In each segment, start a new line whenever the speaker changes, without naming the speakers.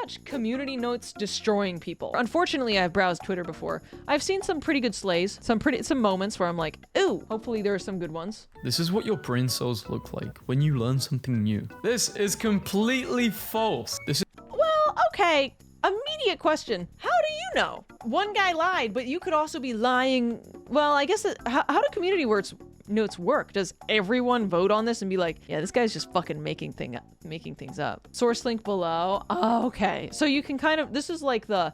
watch community notes destroying people. Unfortunately, I've browsed Twitter before. I've seen some pretty good slays, some moments where I'm like, ooh, hopefully there are some good ones.
This is what your brain cells look like when you learn something new. This is completely false.
Well, okay. Immediate question. How do you know? One guy lied, but you could also be lying. Well, I guess how do community notes work? Does everyone vote on this and be like, yeah, this guy's just fucking making things up? Source link below. Oh, okay. So you can kind of, this is like the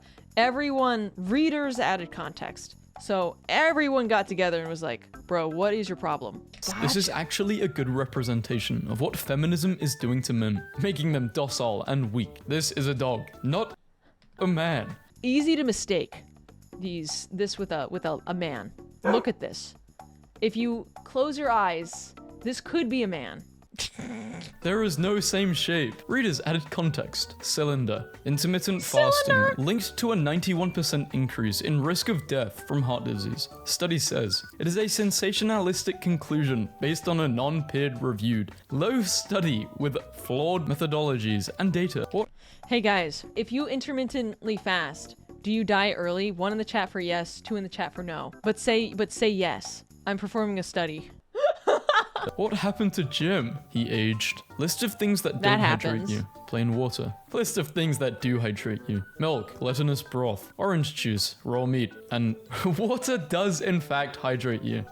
readers added context. So everyone got together and was like, bro, what is your problem?
This is actually a good representation of what feminism is doing to men, making them docile and weak. This is a dog, not a man.
Easy to mistake this with a man. Look at this. If you close your eyes, this could be a man.
There is no same shape. Readers added context. Cylinder. Intermittent fasting linked to a 91% increase in risk of death from heart disease. Study says it is a sensationalistic conclusion based on a non-peer reviewed, low study with flawed methodologies and data.
Hey guys, if you intermittently fast, do you die early? 1 in the chat for yes, 2 in the chat for no. But say yes. I'm performing a study.
What happened to Jim? He aged. List of things that don't hydrate you. Plain water. List of things that do hydrate you. Milk, gelatinous broth, orange juice, raw meat, and water does in fact hydrate you.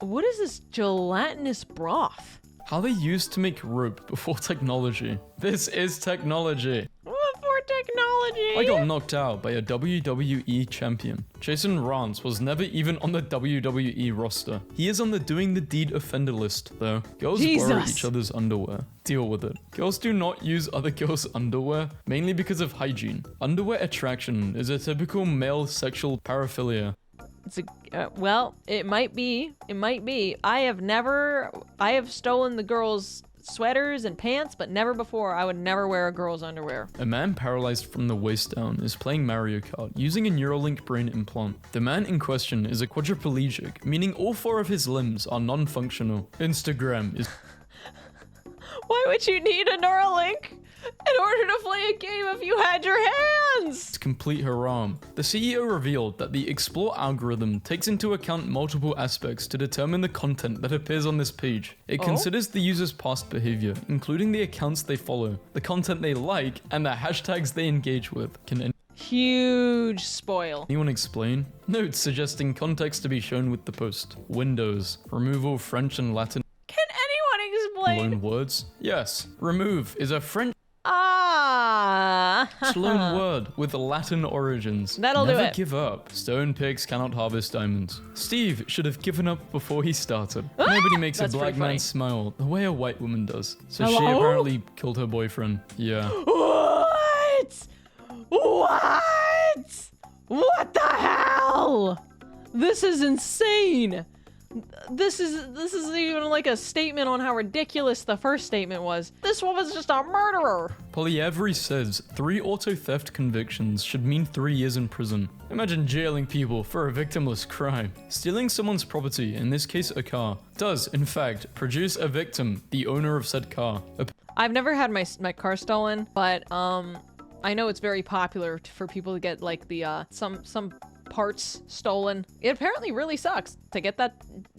What is this gelatinous broth?
How they used to make rope before technology. This is technology.
Technology.
I got knocked out by a WWE champion. Jason Rance was never even on the WWE roster. He is on the doing the deed offender list, though. Girls borrow each other's underwear. Deal with it. Girls do not use other girls' underwear, mainly because of hygiene. Underwear attraction is a typical male sexual paraphilia.
It's well, it might be. It might be. I have stolen the girls' sweaters and pants, but never before. I would never wear a girl's underwear.
A man paralyzed from the waist down is playing Mario Kart using a Neuralink brain implant. The man in question is a quadriplegic, meaning all 4 of his limbs are non-functional. Instagram is...
Why would you need a Neuralink in order to play a game if you had your hands?
It's complete haram. The CEO revealed that the Explore algorithm takes into account multiple aspects to determine the content that appears on this page. It considers the user's past behavior, including the accounts they follow, the content they like, and the hashtags they engage with.
Huge spoil.
Anyone explain? Notes suggesting context to be shown with the post. Windows. Removal French and Latin.
Can anyone explain?
Loan words? Yes. Remove is a French loan word with Latin origins.
That'll do it.
Never give up. Stone picks cannot harvest diamonds. Steve should have given up before he started. Nobody makes a black man smile the way a white woman does. So she apparently killed her boyfriend. Yeah.
What? What the hell? This is insane. This is even like a statement on how ridiculous the first statement was. This woman's just a murderer.
Polyavery says 3 auto theft convictions should mean 3 years in prison. Imagine jailing people for a victimless crime. Stealing someone's property, in this case a car, does in fact produce a victim, the owner of said car.
I've never had my car stolen, but I know it's very popular for people to get like the some parts stolen. It apparently really sucks to get that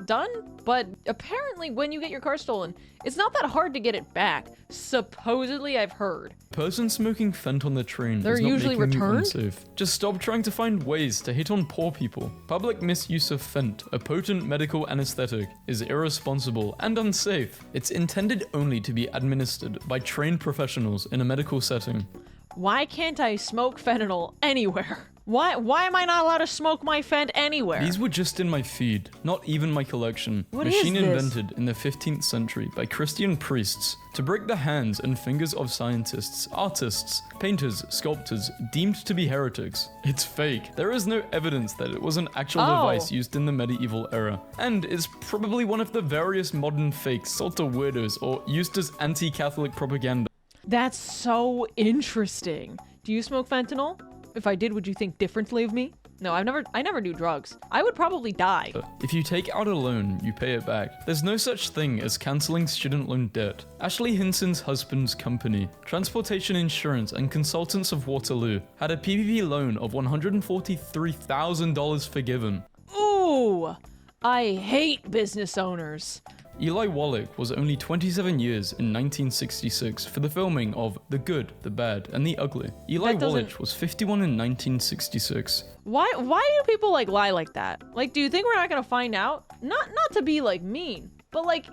done, but apparently when you get your car stolen, it's not that hard to get it back. Supposedly, I've heard.
Person smoking fent on the train
They're
is not
usually
making you
returned?
unsafe. Just stop trying to find ways to hit on poor people. Public misuse of fent, a potent medical anesthetic, is irresponsible and unsafe. It's intended only to be administered by trained professionals in a medical setting.
Why can't I smoke fentanyl anywhere? Why am I not allowed to smoke my fent anywhere?
These were just in my feed, not even my collection.
What
Machine
is this?
invented in the 15th century by Christian priests to break the hands and fingers of scientists, artists, painters, sculptors, deemed to be heretics. It's fake. There is no evidence that it was an actual device used in the medieval era, and is probably one of the various modern fakes sold to weirdos or used as anti-Catholic propaganda.
That's so interesting. Do you smoke fentanyl? If I did, would you think differently of me? No, I never do drugs. I would probably die.
If you take out a loan, you pay it back. There's no such thing as canceling student loan debt. Ashley Hinson's husband's company, Transportation Insurance and Consultants of Waterloo, had a PPP loan of $143,000 forgiven.
Ooh, I hate business owners.
Eli Wallach was only 27 years in 1966 for the filming of The Good, the Bad, and the Ugly. Eli Wallach was 51 in 1966.
Why do people like lie like that? Like, do you think we're not gonna find out? Not to be like mean, but like,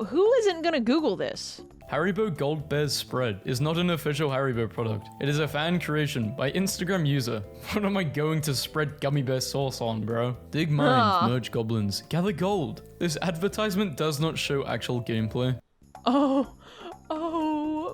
who isn't gonna Google this?
Haribo Gold Bears Spread is not an official Haribo product. It is a fan creation by Instagram user. What am I going to spread gummy bear sauce on, bro? Dig mines, merge goblins, gather gold. This advertisement does not show actual gameplay.
Oh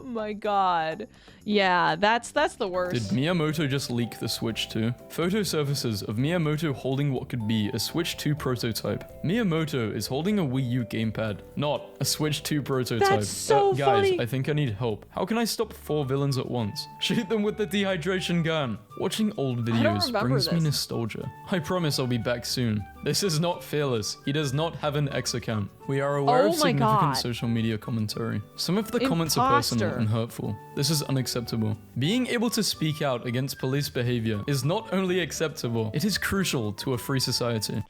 my god. Yeah, that's the worst.
Did Miyamoto just leak the Switch 2? Photo surfaces of Miyamoto holding what could be a Switch 2 prototype. Miyamoto is holding a Wii U gamepad, not a Switch 2 prototype.
That's so
guys,
funny.
I think I need help. How can I stop 4 villains at once? Shoot them with the dehydration gun. Watching old videos brings me nostalgia. I promise I'll be back soon. This is not Fearless. He does not have an X account. We are aware of significant social media commentary. Some of the comments are personal and hurtful. This is unacceptable. Being able to speak out against police behavior is not only acceptable, it is crucial to a free society.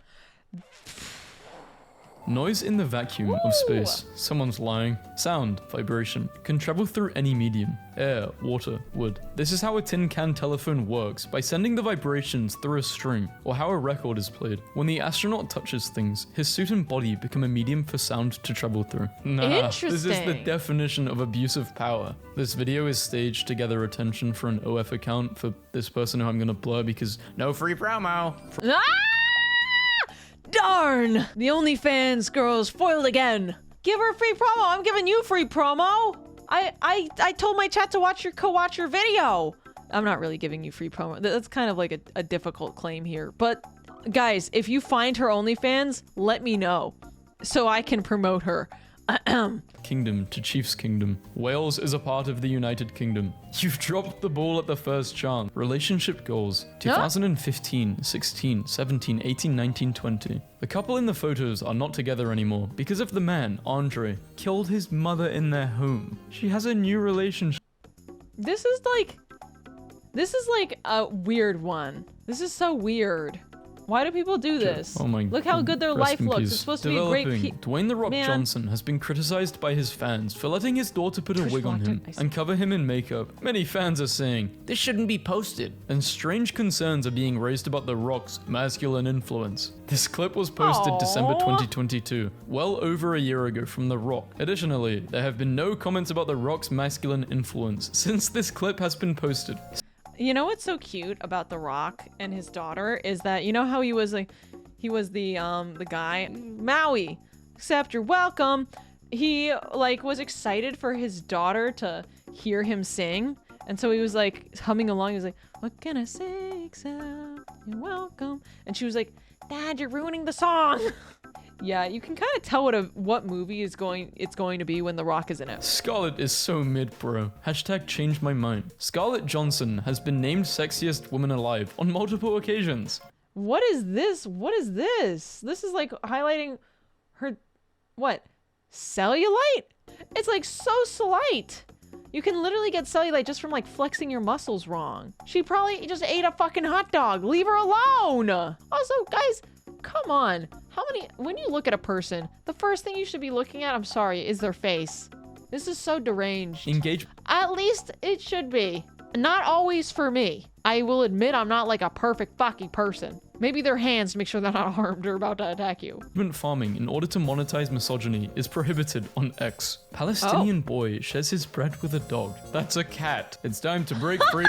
Noise in the vacuum of space. Someone's lying. Sound, vibration, can travel through any medium. Air, water, wood. This is how a tin can telephone works, by sending the vibrations through a string, or how a record is played. When the astronaut touches things, his suit and body become a medium for sound to travel through. Nah, this is the definition of abuse of power. This video is staged to gather attention for an OF account for this person who I'm gonna blur because no free promo.
Darn! The OnlyFans girl's foiled again. Give her free promo. I'm giving you free promo. I told my chat to watch your video. I'm not really giving you free promo. That's kind of like a difficult claim here. But guys, if you find her OnlyFans, let me know so I can promote her.
Kingdom to Chief's Kingdom. Wales is a part of the United Kingdom. You've dropped the ball at the first chance. Relationship goals. 2015, 16, 17, 18, 19, 20. The couple in the photos are not together anymore because of the man, Andre, killed his mother in their home. She has a new relationship.
This is like a weird one. This is so weird. Why do people do this?
Oh my God.
Look how good their life looks. It's supposed to be a great
Dwayne "The Rock" Johnson has been criticized by his fans for letting his daughter put a wig on him and cover him in makeup. Many fans are saying, this shouldn't be posted. And strange concerns are being raised about The Rock's masculine influence. This clip was posted December 2022, well over a year ago from The Rock. Additionally, there have been no comments about The Rock's masculine influence since this clip has been posted.
You know what's so cute about The Rock and his daughter is that, you know how he was the guy, Maui, accept you're welcome. He like was excited for his daughter to hear him sing. And so he was like humming along. He was like, what can I say except you're welcome? And she was like, Dad, you're ruining the song. Yeah, you can kind of tell what movie it's going to be when The Rock is in it.
Scarlett is so mid, bro. Hashtag change my mind. Scarlett Johansson has been named sexiest woman alive on multiple occasions.
What is this? What is this? This is like highlighting her, what? Cellulite? It's like so slight. You can literally get cellulite just from like flexing your muscles wrong. She probably just ate a fucking hot dog. Leave her alone. Also, guys, come on. When you look at a person, the first thing you should be looking at, I'm sorry, is their face. This is so deranged. At least it should be. Not always for me. I will admit I'm not like a perfect fucking person. Maybe their hands to make sure they're not harmed or about to attack you.
Farming in order to monetize misogyny is prohibited on X. Palestinian boy shares his bread with a dog. That's a cat. It's time to break free.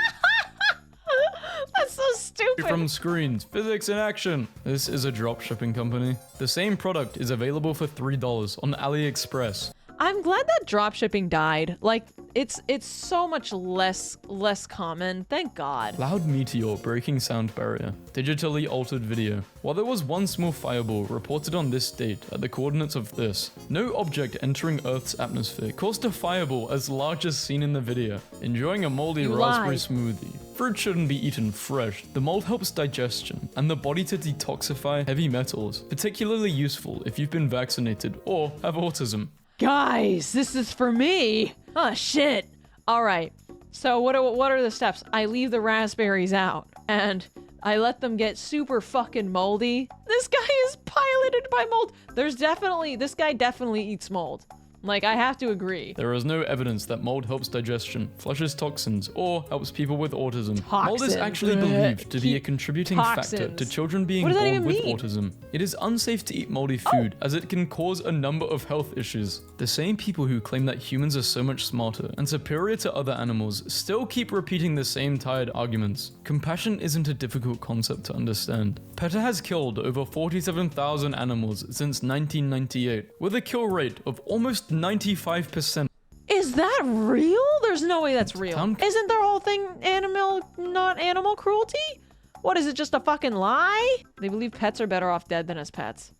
That's so stupid.
From screens, physics in action. This is a dropshipping company. The same product is available for $3 on AliExpress.
I'm glad that dropshipping died. Like, it's so much less common. Thank God.
Loud meteor breaking sound barrier. Digitally altered video. While there was one small fireball reported on this date at the coordinates of this, no object entering Earth's atmosphere caused a fireball as large as seen in the video. Enjoying a moldy raspberry smoothie. Fruit shouldn't be eaten fresh. The mold helps digestion and the body to detoxify heavy metals, particularly useful if you've been vaccinated or have autism.
Guys, this is for me. Oh, shit. All right. So what are the steps? I leave the raspberries out and I let them get super fucking moldy. This guy is piloted by mold. This guy definitely eats mold. Like, I have to agree.
There is no evidence that mold helps digestion, flushes toxins, or helps people with autism.
Toxins.
Mold is actually believed to be a contributing factor to children being born with autism. It is unsafe to eat moldy food as it can cause a number of health issues. The same people who claim that humans are so much smarter and superior to other animals still keep repeating the same tired arguments. Compassion isn't a difficult concept to understand. PETA has killed over 47,000 animals since 1998, with a kill rate of almost 95%.
Is that real? There's no way that's real. Isn't their whole thing not animal cruelty? What, is it just a fucking lie? They believe pets are better off dead than as pets.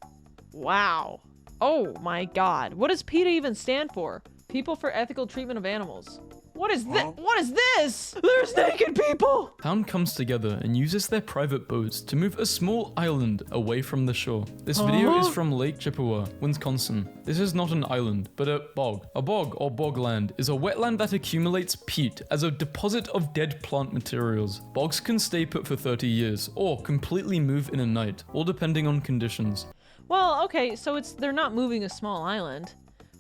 Wow. Oh my god. What does PETA even stand for? People for Ethical Treatment of Animals. What is this? What is this? There's naked people!
Town comes together and uses their private boats to move a small island away from the shore. This video is from Lake Chippewa, Wisconsin. This is not an island, but a bog. A bog, or bogland, is a wetland that accumulates peat as a deposit of dead plant materials. Bogs can stay put for 30 years, or completely move in a night, all depending on conditions.
Well, okay, so they're not moving a small island.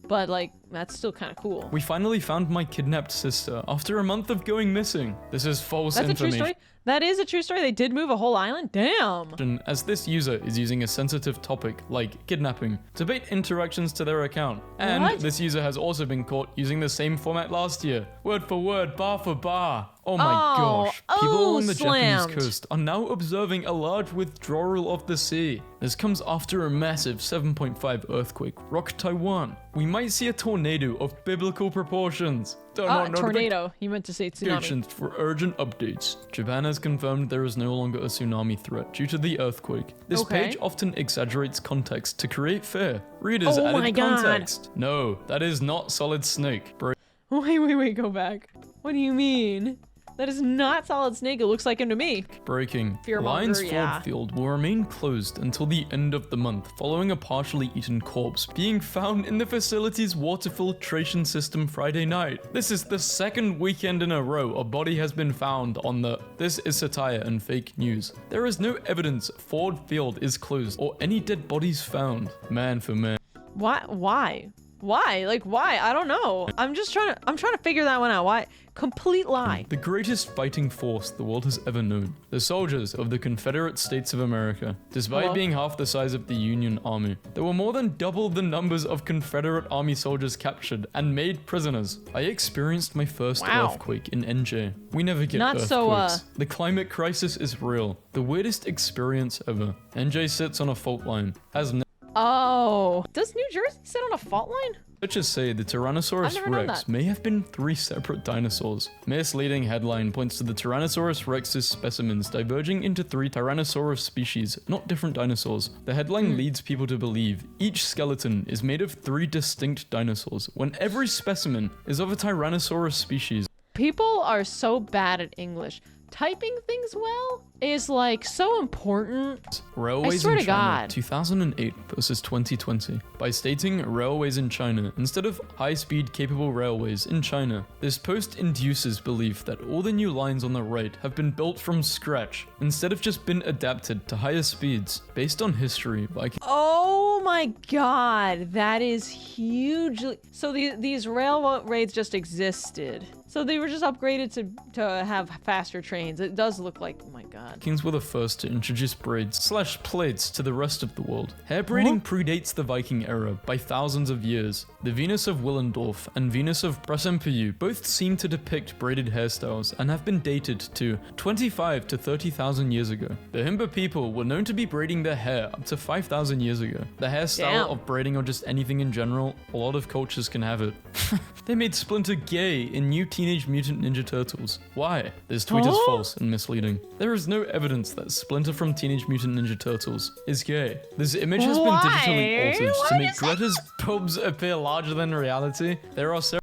But, like, that's still kind of cool.
We finally found my kidnapped sister after a month of going missing. This is false information.
That's a true story? That is a true story? They did move a whole island? Damn!
As this user is using a sensitive topic, like kidnapping, to bait interactions to their account. And this user has also been caught using the same format last year. Word for word, bar for bar. Oh my gosh. People along the Japanese coast are now observing a large withdrawal of the sea. This comes after a massive 7.5 earthquake rocked Taiwan. We might see a tornado of biblical proportions.
Tornado. You meant to say tsunami.
For urgent updates. Japan has confirmed there is no longer a tsunami threat due to the earthquake. This page often exaggerates context to create fear. Readers added context. No, that is not Solid Snake.
Wait, go back. What do you mean? That is not Solid Snake. It looks like him to me.
Breaking. Lions Ford Field will remain closed until the end of the month, following a partially eaten corpse being found in the facility's water filtration system Friday night. This is the second weekend in a row a body has been found on the... This is satire and fake news. There is no evidence Ford Field is closed or any dead bodies found. Man for man.
Why? Like, why? I don't know. I'm trying to figure that one out. Why? Complete lie.
The greatest fighting force the world has ever known. The soldiers of the Confederate States of America. Despite being half the size of the Union Army, there were more than double the numbers of Confederate Army soldiers captured and made prisoners. I experienced my first earthquake in NJ. We never get earthquakes. The climate crisis is real. The weirdest experience ever. NJ sits on a fault line.
Does New Jersey sit on a fault line?
Researchers say the Tyrannosaurus rex may have been 3 separate dinosaurs. Misleading headline points to the Tyrannosaurus rex's specimens diverging into 3 Tyrannosaurus species, not different dinosaurs. The headline leads people to believe each skeleton is made of 3 distinct dinosaurs, when every specimen is of a Tyrannosaurus species.
People are so bad at English. Typing things well is like so important.
Railways in China, 2008 versus 2020. By stating railways in China instead of high-speed capable railways in China, this post induces belief that all the new lines on the right have been built from scratch instead of just been adapted to higher speeds based on history.
Oh my god, that is hugely... So these railways just existed. So they were just upgraded to have faster trains. It does look like, oh my god.
Vikings were the first to introduce braids/plates to the rest of the world. Hair braiding predates the Viking era by thousands of years. The Venus of Willendorf and Venus of Brasempeyou both seem to depict braided hairstyles and have been dated to 25 to 30,000 years ago. The Himba people were known to be braiding their hair up to 5,000 years ago. The hairstyle of braiding or just anything in general, a lot of cultures can have it. They made Splinter gay in New Teenage Mutant Ninja Turtles. Why? This tweet is false and misleading. There is no evidence that Splinter from Teenage Mutant Ninja Turtles is gay. This image has been digitally altered to make Greta's pubs appear larger than reality. There are several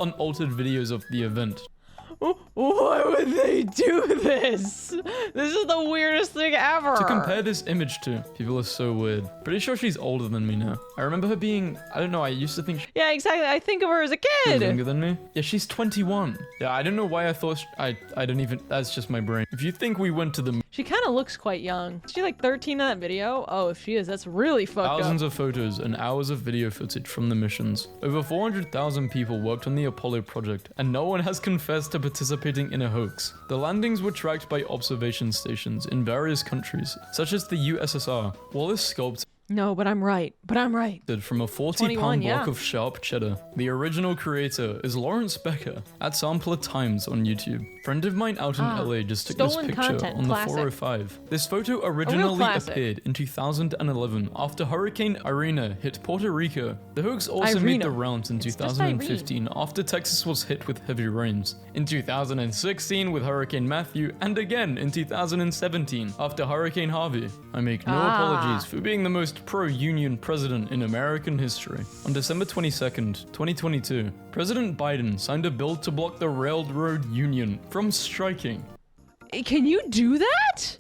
unaltered videos of the event.
Why would they do this? This is the weirdest thing ever.
To compare this image to, people are so weird. Pretty sure she's older than me now. I remember her being, I don't know, I used to think she
Yeah, exactly. I think of her as a
was
kid.
younger than me. Yeah, she's 21. Yeah, I don't know why I thought, I don't even, that's just my brain. If you think we went to the
She kind of looks quite young. Is she like 13 in that video? Oh, if she is, that's really fucked
thousands
up.
of photos and hours of video footage from the missions. Over 400,000 people worked on the Apollo project, and no one has confessed to participating in a hoax. The landings were tracked by observation stations in various countries, such as the USSR. Wallace sculpted
No, but I'm right.
from a 40-pound
21, yeah.
block of sharp cheddar. The original creator is Lawrence Becker at Sampler Times on YouTube. Friend of mine out in LA just took this
stolen
picture
content,
on the
classic.
405. This photo originally
classic.
appeared in 2011 after Hurricane Irene hit Puerto Rico. The hoax also made
Irina.
the rounds in
It's just
2015 after Texas was hit with heavy rains. In 2016 with Hurricane Matthew, and again in 2017 after Hurricane Harvey. I make no apologies for being the most pro-union president in American history. On December 22nd, 2022, President Biden signed a bill to block the railroad union from striking.
Can you do that?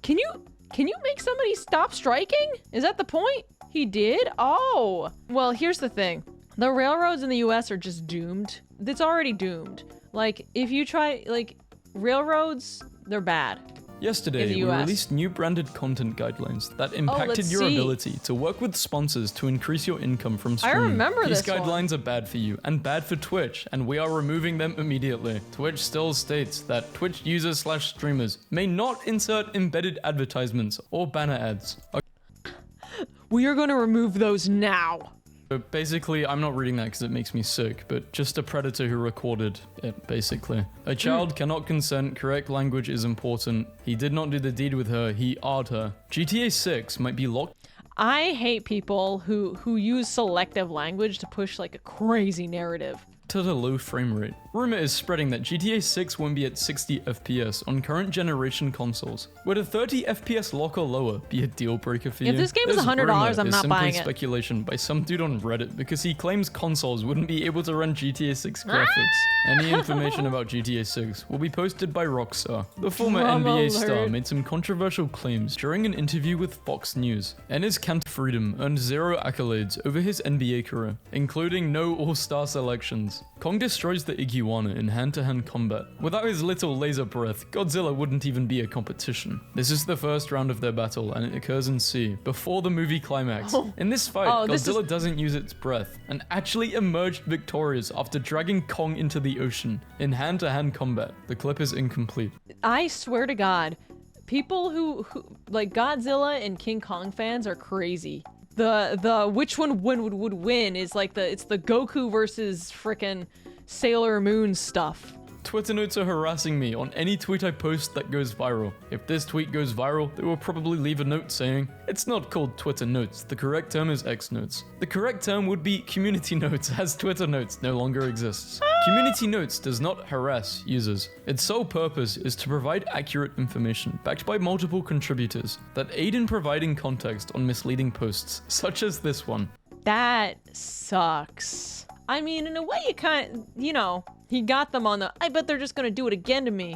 Can you make somebody stop striking? Is that the point? He did? Oh. Well, here's the thing. The railroads in the US are just doomed. It's already doomed. Like, if you try, like, railroads, they're bad.
Yesterday, we
US.
released new branded content guidelines that impacted
let's
your
see.
ability to work with sponsors to increase your income from streaming.
remember
These
this one.
guidelines are bad for you and bad for Twitch, and we are removing them immediately. Twitch still states that Twitch users/streamers may not insert embedded advertisements or banner ads.
We are going to remove those now.
But basically, I'm not reading that because it makes me sick, but just a predator who recorded it, basically. A child cannot consent, correct language is important. He did not do the deed with her, he AR'd her. GTA 6 might be locked
I hate people who use selective language to push like a crazy narrative.
at a low frame rate. Rumor is spreading that GTA 6 won't be at 60 FPS on current generation consoles. Would a 30 FPS lock or lower be a deal breaker for you?
If this game is
This
$100,
rumor
I'm
is
not
simply
buying it.
speculation by some dude on Reddit because he claims consoles wouldn't be able to run GTA 6 graphics. Any information about GTA 6 will be posted by Rockstar. The former
Drama
NBA star
alert.
made some controversial claims during an interview with Fox News. Enes Freedom earned 0 accolades over his NBA career, including no All-Star selections. Kong destroys the iguana in hand-to-hand combat. Without his little laser breath, Godzilla wouldn't even be a competition. This is the first round of their battle, and it occurs in sea, before the movie climax. In this fight,
this
Godzilla doesn't use its breath, and actually emerged victorious after dragging Kong into the ocean. In hand-to-hand combat, the clip is incomplete.
I swear to God, people who like Godzilla and King Kong fans are crazy. The which one would win is like it's the Goku versus frickin' Sailor Moon stuff.
Twitter notes are harassing me on any tweet I post that goes viral. If this tweet goes viral, they will probably leave a note saying, "It's not called Twitter notes, the correct term is X notes." The correct term would be community notes, as Twitter notes no longer exists. Community notes does not harass users. Its sole purpose is to provide accurate information backed by multiple contributors that aid in providing context on misleading posts, such as this one.
That sucks. I mean, in a way, it he got them on the, I bet they're just gonna do it again to me.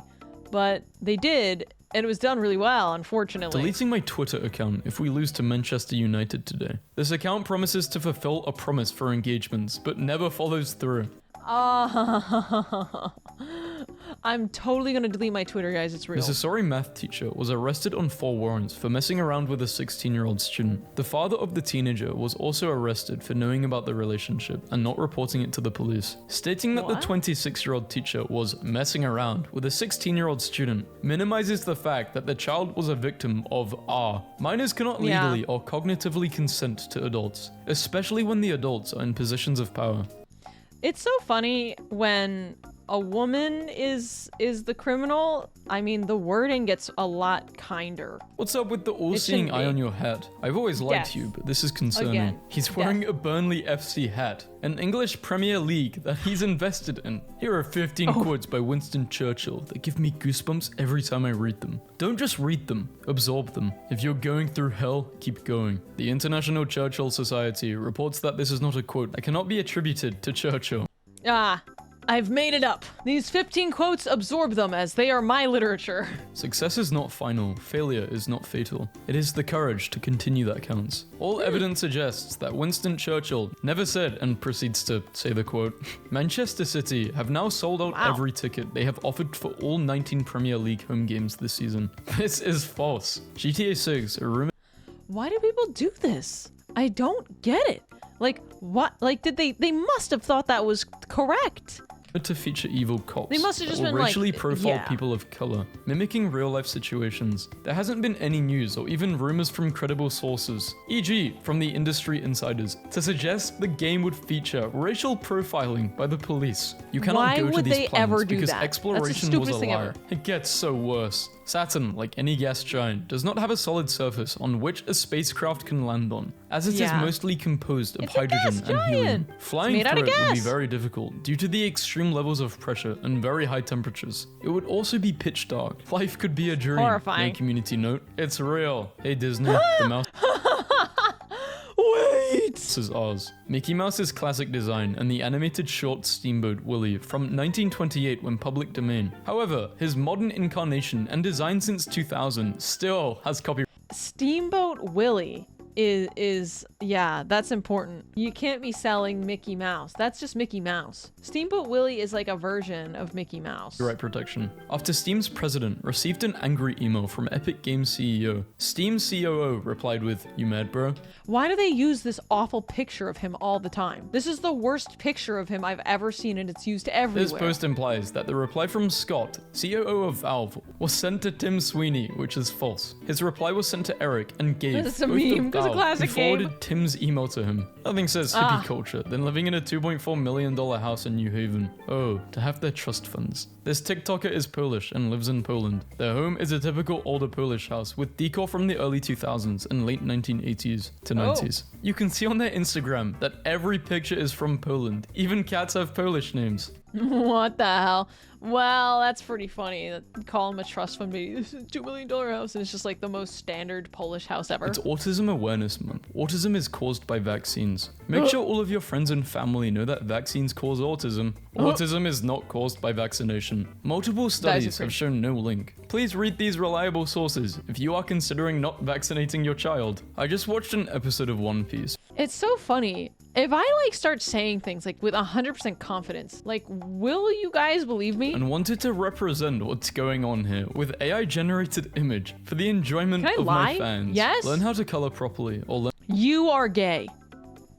But they did, and it was done really well, unfortunately.
Deleting my Twitter account if we lose to Manchester United today. This account promises to fulfill a promise for engagements, but never follows through.
I'm totally gonna delete my Twitter, guys. It's real.
This Asori math teacher was arrested on 4 warrants for messing around with a 16-year-old student. The father of the teenager was also arrested for knowing about the relationship and not reporting it to the police, stating that the
What?
26-year-old teacher was messing around with a 16-year-old student minimizes the fact that the child was a victim of R. Minors cannot
Yeah.
legally or cognitively consent to adults, especially when the adults are in positions of power.
It's so funny when a woman is the criminal. I mean, the wording gets a lot kinder.
What's up with the all-seeing
shouldn't
eye
be.
on your head? I've always liked
Death.
you, but this is concerning.
Again.
He's wearing a Burnley FC hat, an English Premier League that he's invested in. Here are 15 quotes by Winston Churchill that give me goosebumps every time I read them. Don't just read them, absorb them. If you're going through hell, keep going. The International Churchill Society reports that this is not a quote that cannot be attributed to Churchill.
I've made it up. These 15 quotes, absorb them as they are my literature.
Success is not final, failure is not fatal. It is the courage to continue that counts. All evidence suggests that Winston Churchill never said, and proceeds to say the quote, Manchester City have now sold out every ticket they have offered for all 19 Premier League home games this season. This is false. GTA 6, a rumor.
Why do people do this? I don't get it. Like, what? Like, they must have thought that was correct.
To feature evil cops.
They must have just
or
been
racially
like,
profiled
yeah.
people of color, mimicking real-life situations. There hasn't been any news or even rumors from credible sources, e.g. from the industry insiders, to suggest the game would feature racial profiling by the police. You cannot
Why
go to
would
these
they
plans
ever do
because
that? That's the
exploration was a
stupidest thing
lie.
ever.
It gets so worse. Saturn, like any gas giant, does not have a solid surface on which a spacecraft can land on, as it is
Yeah.
mostly composed of
It's a gas
hydrogen and helium.
giant.
Flying
It's made out
through
of
it would be
gas.
very difficult due to the extreme levels of pressure and very high temperatures. It would also be pitch dark. Life could be a dream.
Horrifying.
No community note. It's real. Hey Disney, the mouse
Wait!
is ours. Mickey Mouse's classic design and the animated short Steamboat Willie from 1928 when public domain. However, his modern incarnation and design since 2000 still has copyright.
Steamboat Willie is yeah, that's important. You can't be selling Mickey Mouse. That's just Mickey Mouse. Steamboat Willie is like a version of Mickey Mouse.
Protection. After Steam's president received an angry email from Epic Games CEO, Steam's COO replied with, "You mad, bro?"
Why do they use this awful picture of him all the time? This is the worst picture of him I've ever seen, and it's used everywhere.
This post implies that the reply from Scott, COO of Valve, was sent to Tim Sweeney, which is false. His reply was sent to Eric and Gabe,
It's a
both of
meme. It's a
Valve,
classic
who forwarded
Gabe.
Tim's email to him. Nothing says hippie culture than living in a $2.4 million house in New Haven. Oh, to have their trust funds. This TikToker is Polish and lives in Poland. Their home is a typical older Polish house with decor from the early 2000s and late 1980s to 90s. You can see on their Instagram that every picture is from Poland. Even cats have Polish names.
What the hell? Well, that's pretty funny. Call him a trust fund baby. This is a $2 million house, and it's just like the most standard Polish house ever.
It's Autism Awareness Month. Autism is caused by vaccines. Make sure all of your friends and family know that vaccines cause autism. Autism is not caused by vaccination. Multiple studies have shown no link. Please read these reliable sources if you are considering not vaccinating your child. I just watched an episode of One Piece.
It's so funny. If I like start saying things like with 100% confidence, like, will you guys believe me?
And wanted to represent what's going on here with AI generated image for the enjoyment
Can I
of
lie?
my fans.
Yes?
Learn how to color properly or learn
You are gay.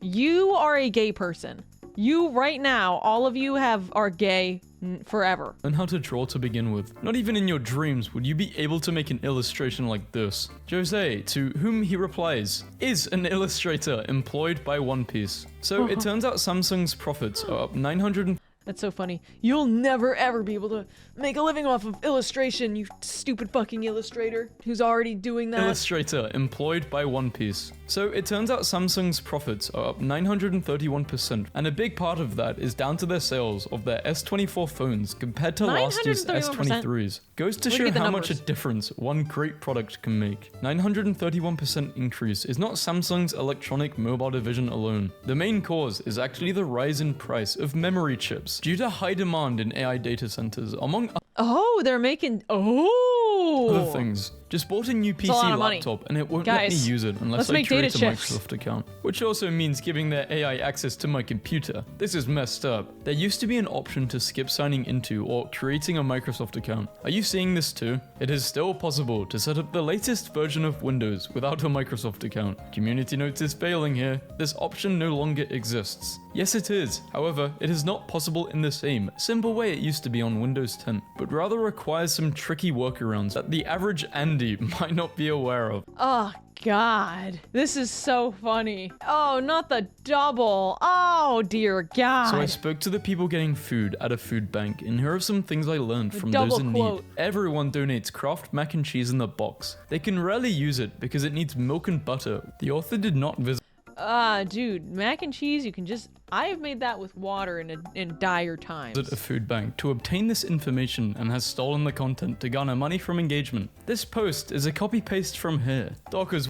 You are a gay person. You right now, all of you are gay forever.
how to draw to begin with. Not even in your dreams would you be able to make an illustration like this. Jose, to whom he replies, is an illustrator employed by One Piece. So it turns out Samsung's profits are up 900.
That's so funny. You'll never ever be able to make a living off of illustration, you stupid fucking illustrator who's already doing that.
Illustrator employed by One Piece. So it turns out Samsung's profits are up 931%, and a big part of that is down to their sales of their S24 phones compared to last year's
931%?
S23s. Goes to
Where'd you
show
get the
how much a
numbers?
difference one great product can make. 931% increase is not Samsung's electronic mobile division alone. The main cause is actually the rise in price of memory chips due to high demand in AI data centers, among
Oh, they're making. Oh.
other things. Just bought a new
a lot
PC
of money.
laptop and it won't let me
Guys,
use it unless
let's
I
make
create
data
a
chips.
Microsoft account. Which also means giving their AI access to my computer. This is messed up. There used to be an option to skip signing into or creating a Microsoft account. Are you seeing this too? It is still possible to set up the latest version of Windows without a Microsoft account. Community notes is failing here. This option no longer exists. Yes, it is. However, it is not possible in the same simple way it used to be on Windows 10, but rather requires some tricky workarounds that the average Andy might not be aware of.
Oh, God. This is so funny. Oh, not the double. Oh, dear God.
So I spoke to the people getting food at a food bank, and here are some things I learned from
double
those in
quote.
need. Everyone donates Kraft mac and cheese in the box. They can rarely use it because it needs milk and butter. The author did not visit
Dude, mac and cheese, you can just... I have made that with water in dire times.
At a food bank to obtain this information and has stolen the content to garner money from engagement. This post is a copy-paste from here. Dockers.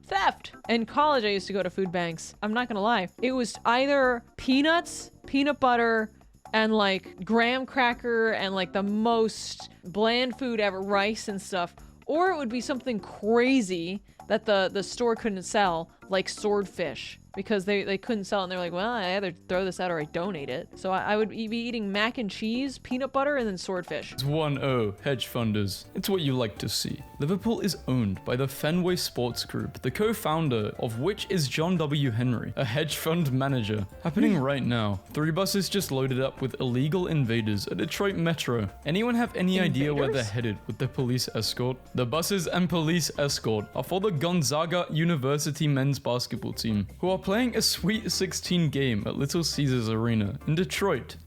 Theft. In college, I used to go to food banks. I'm not gonna lie. It was either peanuts, peanut butter, and like graham cracker and like the most bland food ever, rice and stuff. Or it would be something crazy that the store couldn't sell, like swordfish, because they couldn't sell it, and they're like, well, I either throw this out or I donate it. So I would be eating mac and cheese, peanut butter, and then swordfish.
It's 1-0, hedge funders. It's what you like to see. Liverpool is owned by the Fenway Sports Group, the co-founder of which is John W. Henry, a hedge fund manager. Happening right now. 3 buses just loaded up with illegal invaders at Detroit Metro. Anyone have any idea where they're headed with the police escort? The buses and police escort are for the Gonzaga University men's basketball team, who are playing a Sweet 16 game at Little Caesars Arena in Detroit.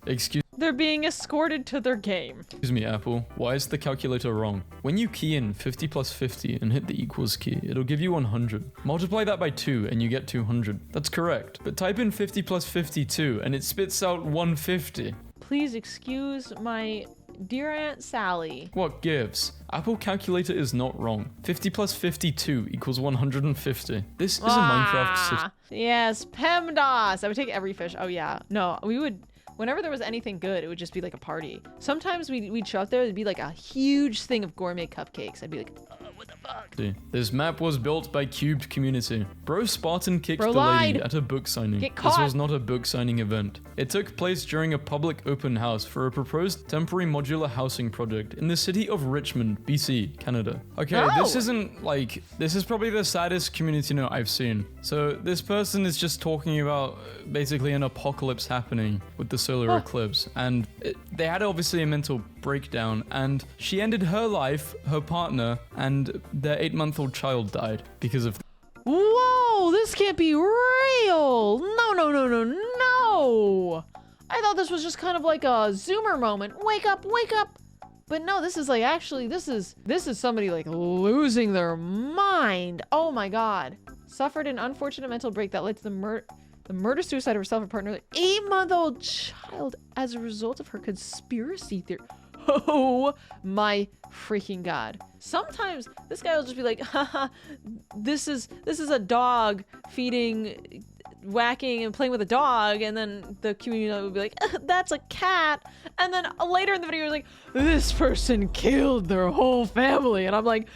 They're being escorted to their game.
Excuse me, Apple. Why is the calculator wrong? When you key in 50 plus 50 and hit the equals key, it'll give you 100. Multiply that by 2 and you get 200. That's correct. But type in 50 plus 52 and it spits out 150.
Please excuse my dear Aunt Sally.
What gives? Apple calculator is not wrong. 50 plus 52 equals 150. This is a Minecraft system.
Yes, PEMDAS. I would take every fish. Oh yeah. No, we would... Whenever there was anything good, it would just be like a party. Sometimes we'd show up there, it'd be like a huge thing of gourmet cupcakes. I'd be like, oh, what the fuck?
This map was built by Cubed Community. Bro Spartan kicked
Bro
the lady
lied.
at a book signing.
Get caught.
This was not a book signing event. It took place during a public open house for a proposed temporary modular housing project in the city of Richmond, BC, Canada. Okay, this isn't like, this is probably the saddest community note I've seen. So this person is just talking about basically an apocalypse happening with the solar eclipse, and they had obviously a mental breakdown, and she ended her life, her partner, and their 8-month-old child died because of...
Whoa, this can't be real. No, no, no, no, no. I thought this was just kind of like a Zoomer moment. Wake up, wake up. But no, this is like actually, this is somebody like losing their mind. Oh my God. Suffered an unfortunate mental break that led to the murder-suicide of herself and partner, 8-month-old child, as a result of her conspiracy theory. Oh my freaking God. Sometimes this guy will just be like, haha, this is a dog feeding, whacking and playing with a dog, and then the community will be like, that's a cat. And then later in the video, it's like, this person killed their whole family. And I'm like,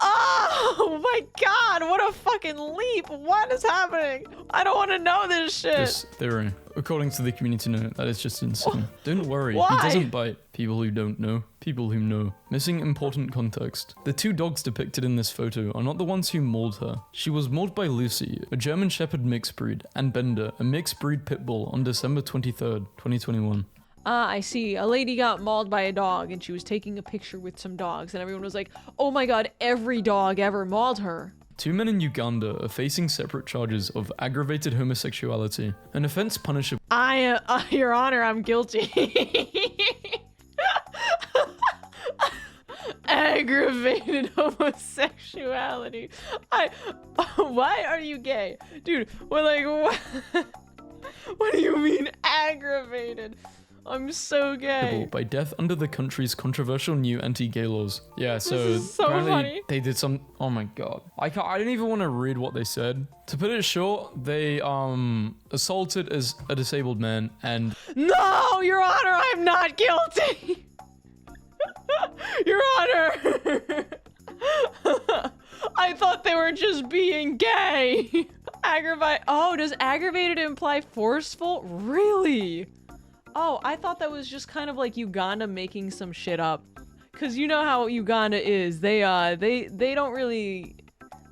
oh my God, what a fucking leap. What is happening? I don't want to know this shit.
This theory. According to the community note, that is just insane. Don't worry,
Why?
he doesn't bite. People who don't know. People who know. Missing important context. The 2 dogs depicted in this photo are not the ones who mauled her. She was mauled by Lucy, a German Shepherd mixed breed, and Bender, a mixed breed pit bull, on December 23rd, 2021.
I see. A lady got mauled by a dog and she was taking a picture with some dogs and everyone was like, oh my God, every dog ever mauled her.
2 men in Uganda are facing separate charges of aggravated homosexuality, an offense punishable.
Your Honor, I'm guilty. Aggravated homosexuality. Why are you gay? Dude, we're like, what? What do you mean aggravated? I'm so gay.
By death under the country's controversial new anti-gay laws. Yeah, so
is so
apparently
funny.
they did some... Oh my God. I didn't even want to read what they said. To put it short, they assaulted as a disabled man and...
No, Your Honor, I'm not guilty. Your Honor. I thought they were just being gay. Oh, does aggravated imply forceful? Really? Oh, I thought that was just kind of like Uganda making some shit up. Cause you know how Uganda is. They don't really...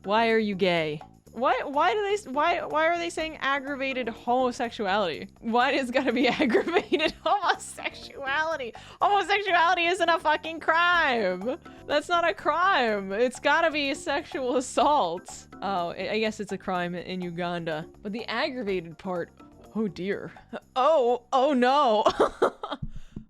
Why are you gay? Why are they saying aggravated homosexuality? Why is it gotta be aggravated homosexuality? Homosexuality isn't a fucking crime. That's not a crime. It's gotta be a sexual assault. Oh, I guess it's a crime in Uganda. But the aggravated part, oh dear. Oh no.